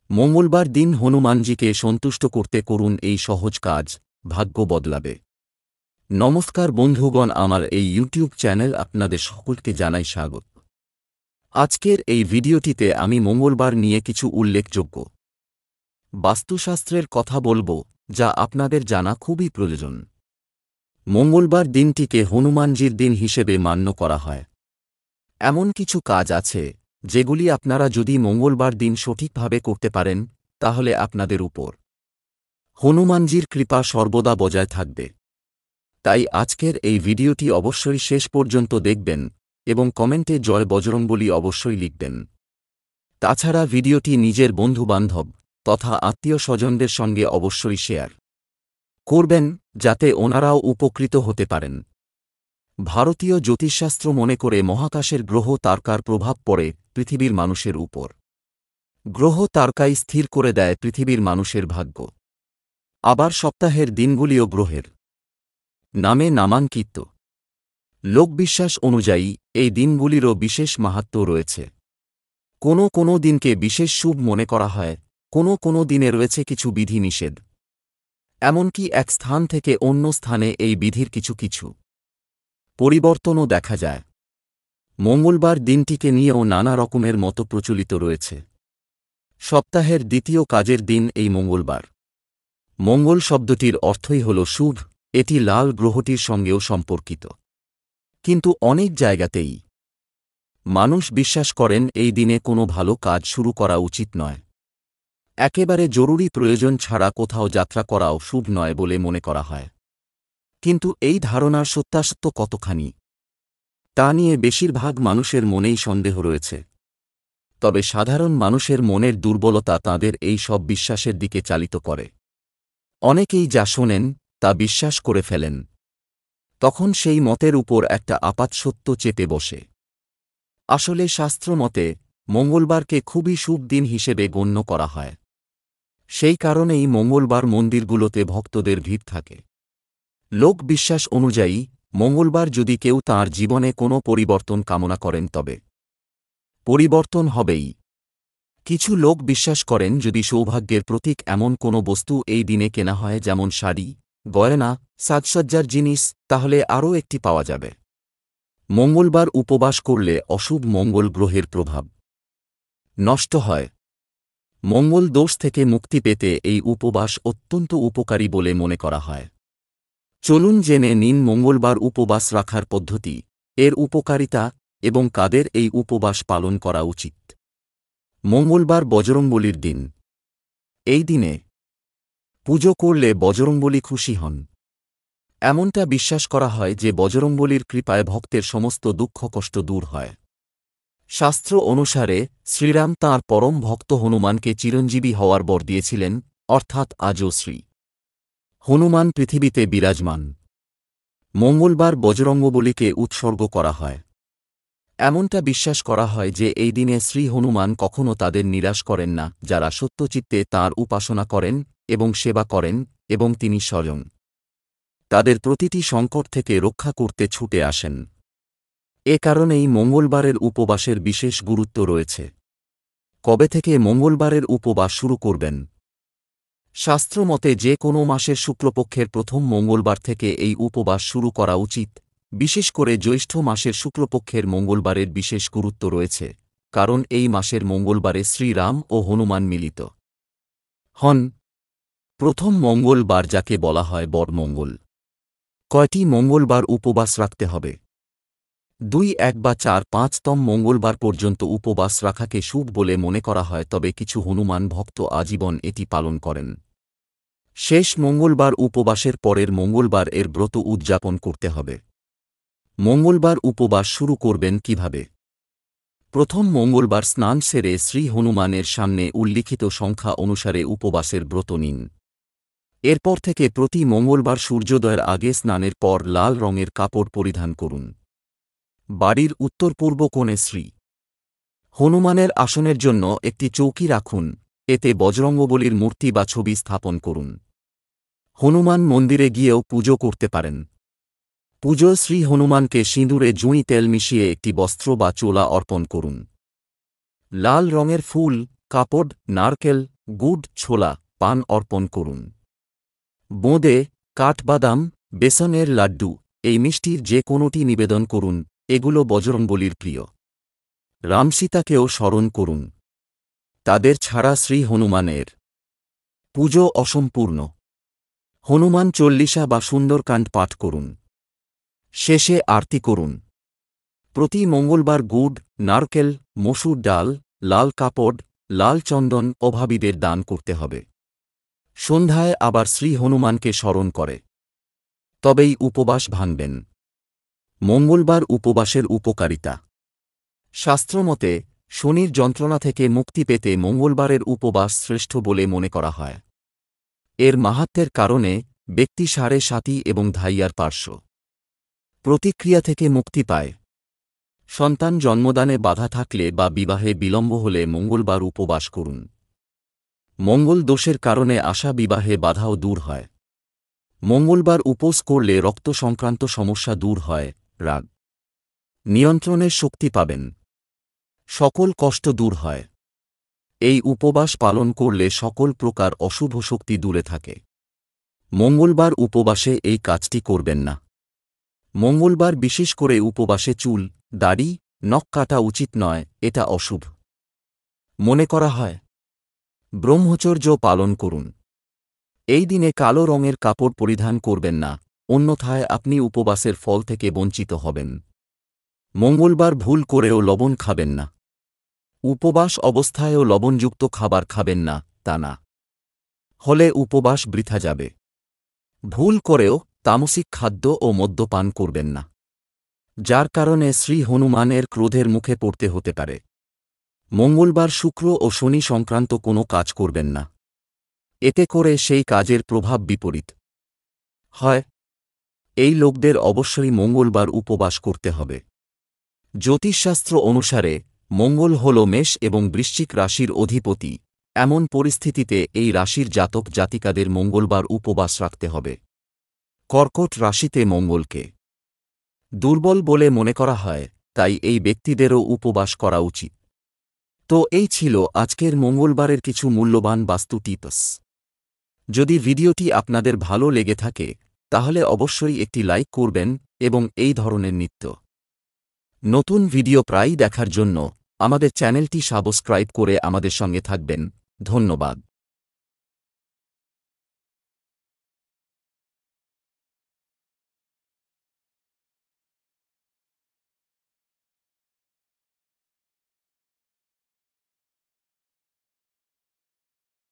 মঙ্গলবার দিন হনুমানজিকে সন্তুষ্ট করতে করুন এই সহজ কাজ, ভাগ্য বদলাবে। নমস্কার বন্ধুগণ, আমার এই ইউটিউব চ্যানেল আপনাদের সকলকে জানাই স্বাগত। আজকের এই ভিডিওটিতে আমি মঙ্গলবার নিয়ে কিছু উল্লেখযোগ্য বাস্তুশাস্ত্রের কথা বলবো, যা আপনাদের জানা খুবই প্রয়োজন। মঙ্গলবার দিনটিকে হনুমানজির দিন হিসেবে মান্য করা হয়। এমন কিছু কাজ আছে যেগুলি আপনারা যদি মঙ্গলবার দিন সঠিকভাবে করতে পারেন, তাহলে আপনাদের উপর হনুমানজির কৃপা সর্বদা বজায় থাকবে। তাই আজকের এই ভিডিওটি অবশ্যই শেষ পর্যন্ত দেখবেন এবং কমেন্টে জয় বজরংবলী অবশ্যই লিখবেন। তাছাড়া ভিডিওটি নিজের বন্ধুবান্ধব তথা আত্মীয় স্বজনদের সঙ্গে অবশ্যই শেয়ার করবেন, যাতে ওনারাও উপকৃত হতে পারেন। ভারতীয় জ্যোতিষশাস্ত্র মনে করে মহাকাশের গ্রহ তারকার প্রভাব পড়ে পৃথিবীর মানুষের উপর। গ্রহ তারকাই স্থির করে দেয় পৃথিবীর মানুষের ভাগ্য। আবার সপ্তাহের দিনগুলিও গ্রহের নামে নামাঙ্কিত। লোকবিশ্বাস অনুযায়ী এই দিনগুলিরও বিশেষ মাহাত্ম্য রয়েছে। কোনো কোনো দিনকে বিশেষ শুভ মনে করা হয়, কোনো কোনো দিনে রয়েছে কিছু বিধিনিষেধ। এমনকি এক স্থান থেকে অন্য স্থানে এই বিধির কিছু কিছু পরিবর্তনও দেখা যায়। মঙ্গলবার দিনটিকে নিয়েও নানা রকমের মত প্রচলিত রয়েছে। সপ্তাহের দ্বিতীয় কাজের দিন এই মঙ্গলবার। মঙ্গল শব্দটির অর্থই হল শুভ, এটি লাল গ্রহটির সঙ্গেও সম্পর্কিত। কিন্তু অনেক জায়গাতেই মানুষ বিশ্বাস করেন এই দিনে কোনো ভালো কাজ শুরু করা উচিত নয়। একেবারে জরুরি প্রয়োজন ছাড়া কোথাও যাত্রা করাও শুভ নয় বলে মনে করা হয়। কিন্তু এই ধারণার সত্যাসত্য কতখানি, তা নিয়ে বেশিরভাগ মানুষের মনেই সন্দেহ রয়েছে। তবে সাধারণ মানুষের মনের দুর্বলতা তাদের এই সব বিশ্বাসের দিকে চালিত করে। অনেকেই যা শোনেন তা বিশ্বাস করে ফেলেন। তখন সেই মতের উপর একটা আপাতসত্য চেপে বসে। আসলে শাস্ত্র মতে মঙ্গলবারকে খুবই শুভ দিন হিসেবে গণ্য করা হয়। সেই কারণেই মঙ্গলবার মন্দিরগুলোতে ভক্তদের ভিড় থাকে। লোক বিশ্বাস অনুযায়ী মঙ্গলবার যদি কেউ তাঁর জীবনে কোনো পরিবর্তন কামনা করেন তবে পরিবর্তন হবেই। কিছু লোক বিশ্বাস করেন যদি সৌভাগ্যের প্রতীক এমন কোনো বস্তু এই দিনে কেনা হয়, যেমন শাড়ি, গয়না, সাজসজ্জার জিনিস, তাহলে আরও একটি পাওয়া যাবে। মঙ্গলবার উপবাস করলে অশুভ মঙ্গল গ্রহের প্রভাব নষ্ট হয়। মঙ্গল দোষ থেকে মুক্তি পেতে এই উপবাস অত্যন্ত উপকারী বলে মনে করা হয়। চলুন জেনে নিন মঙ্গলবার উপবাস রাখার পদ্ধতি, এর উপকারিতা এবং কাদের এই উপবাস পালন করা উচিত। মঙ্গলবার বজরংবলীর দিন। এই দিনে পুজো করলে বজরংবলী খুশি হন। এমনটা বিশ্বাস করা হয় যে বজরংবলীর কৃপায় ভক্তের সমস্ত দুঃখ কষ্ট দূর হয়। শাস্ত্র অনুসারে শ্রীরাম তাঁর পরম ভক্ত হনুমানকে চিরঞ্জীবী হওয়ার বর দিয়েছিলেন, অর্থাৎ আজও শ্রী হনুমান পৃথিবীতে বিরাজমান। মঙ্গলবার বজরংবলীকে উৎসর্গ করা হয়। এমনটা বিশ্বাস করা হয় যে এই দিনে শ্রী হনুমান কখনও তাদের নিরাশ করেন না যারা সত্যচিত্তে তাঁর উপাসনা করেন এবং সেবা করেন, এবং তিনি স্বয়ং তাদের প্রতিটি সংকট থেকে রক্ষা করতে ছুটে আসেন। এ কারণেই মঙ্গলবারের উপবাসের বিশেষ গুরুত্ব রয়েছে। কবে থেকে মঙ্গলবারের উপবাস শুরু করবেন? শাস্ত্র মতে যে কোনো মাসের শুক্লপক্ষের প্রথম মঙ্গলবার থেকে এই উপবাস শুরু করা উচিত। বিশেষ করে জ্যৈষ্ঠ মাসের শুক্লপক্ষের মঙ্গলবারের বিশেষ গুরুত্ব রয়েছে, কারণ এই মাসের মঙ্গলবারে শ্রীরাম ও হনুমান মিলিত হন। প্রথম মঙ্গলবার যাকে বলা হয় বড়মঙ্গল। কয়টি মঙ্গলবার উপবাস রাখতে হবে? 2, 1 বা 4, 5তম মঙ্গলবার পর্যন্ত উপবাস রাখাকে শুভ বলে মনে করা হয়, তবে কিছু হনুমান ভক্ত আজীবন এটি পালন করেন। শেষ মঙ্গলবার উপবাসের পরের মঙ্গলবার এর ব্রত উদযাপন করতে হবে। মঙ্গলবার উপবাস শুরু করবেন কিভাবে? প্রথম মঙ্গলবার স্নান সেরে শ্রী হনুমানের সামনে উল্লিখিত সংখ্যা অনুসারে উপবাসের ব্রত নিন। এরপর থেকে প্রতি মঙ্গলবার সূর্যোদয়ের আগে স্নানের পর লাল রঙের কাপড় পরিধান করুন। বাড়ির উত্তর পূর্ব কোণে শ্রী হনুমানের আসনের জন্য একটি চৌকি রাখুন, এতে বজরংবলীর মূর্তি বা ছবি স্থাপন করুন। হনুমান মন্দিরে গিয়েও পুজো করতে পারেন। পুজোয় শ্রী হনুমানকে সিঁদুরে জুঁই তেল মিশিয়ে একটি বস্ত্র বা চোলা অর্পণ করুন। লাল রঙের ফুল, কাপড়, নারকেল, গুড়, ছোলা, পান অর্পণ করুন। বোঁদে, কাঠবাদাম, বেসনের লাড্ডু, এই মিষ্টির যে কোনোটি নিবেদন করুন, এগুলো বজরংবলীর প্রিয়। রামসীতাকেও স্মরণ করুন। তাদের ছাড়া শ্রী হনুমানের পুজো অসম্পূর্ণ। হনুমান চল্লিশা বা সুন্দরকাণ্ড পাঠ করুন। শেষে আরতি করুন। প্রতি মঙ্গলবার গুড়, নারকেল, মসুর ডাল, লাল কাপড়, লাল চন্দন অভাবীদের দান করতে হবে। সন্ধ্যায় আবার শ্রী হনুমানকে স্মরণ করে তবেই উপবাস ভাঙবেন। মঙ্গলবার উপবাসের উপকারিতা। শাস্ত্রমতে শনির যন্ত্রণা থেকে মুক্তি পেতে মঙ্গলবারের উপবাস শ্রেষ্ঠ বলে মনে করা হয়। এর মাহাত্ম্যের কারণে ব্যক্তি সাড়ে সাতি এবং ধাইয়ার পার্শ্ব প্রতিক্রিয়া থেকে মুক্তি পায়। সন্তান জন্মদানে বাধা থাকলে বা বিবাহে বিলম্ব হলে মঙ্গলবার উপবাস করুন। মঙ্গল দোষের কারণে আসা বিবাহে বাধাও দূর হয়। মঙ্গলবার উপোস করলে রক্ত সংক্রান্ত সমস্যা দূর হয়, রাগ নিয়ন্ত্রণের শক্তি পাবেন, সকল কষ্ট দূর হয়। এই উপবাস পালন করলে সকল প্রকার অশুভ শক্তি দূরে থাকে। মঙ্গলবার উপবাসে এই কাজটি করবেন না। মঙ্গলবার বিশেষ করে উপবাসে চুল, দাড়ি, নখ কাটা উচিত নয়, এটা অশুভ মনে করা হয়। ব্রহ্মচর্য পালন করুন। এই দিনে কালো রঙের কাপড় পরিধান করবেন না, অন্যথায় আপনি উপবাসের ফল থেকে বঞ্চিত হবেন। মঙ্গলবার ভুল করেও লবণ খাবেন না। উপবাস অবস্থায়ও লবণযুক্ত খাবার খাবেন না, তা না হলে উপবাস বৃথা যাবে। ভুল করেও তামসিক খাদ্য ও মদ্যপান করবেন না, যার কারণে শ্রী হনুমানের ক্রোধের মুখে পড়তে হতে পারে। মঙ্গলবার শুক্র ও শনি সংক্রান্ত কোনো কাজ করবেন না, এতে করে সেই কাজের প্রভাব বিপরীত হয়। এই লোকদের অবশ্যই মঙ্গলবার উপবাস করতে হবে। জ্যোতিষশাস্ত্র অনুসারে মঙ্গল হল মেষ এবং বৃশ্চিক রাশির অধিপতি। এমন পরিস্থিতিতে এই রাশির জাতক জাতিকাদের মঙ্গলবার উপবাস রাখতে হবে। কর্কট রাশিতে মঙ্গলকে দুর্বল বলে মনে করা হয়, তাই এই ব্যক্তিদেরও উপবাস করা উচিত। তো এই ছিল আজকের মঙ্গলবারের কিছু মূল্যবান বাস্তু টিপস। যদি ভিডিওটি আপনাদের ভালো লেগে থাকে তাহলে অবশ্যই একটি লাইক করবেন এবং এই ধরনের নিত্য নতুন ভিডিও প্রায়ই দেখার জন্য আমাদের চ্যানেলটি সাবস্ক্রাইব করে আমাদের সঙ্গে থাকবেন। ধন্যবাদ।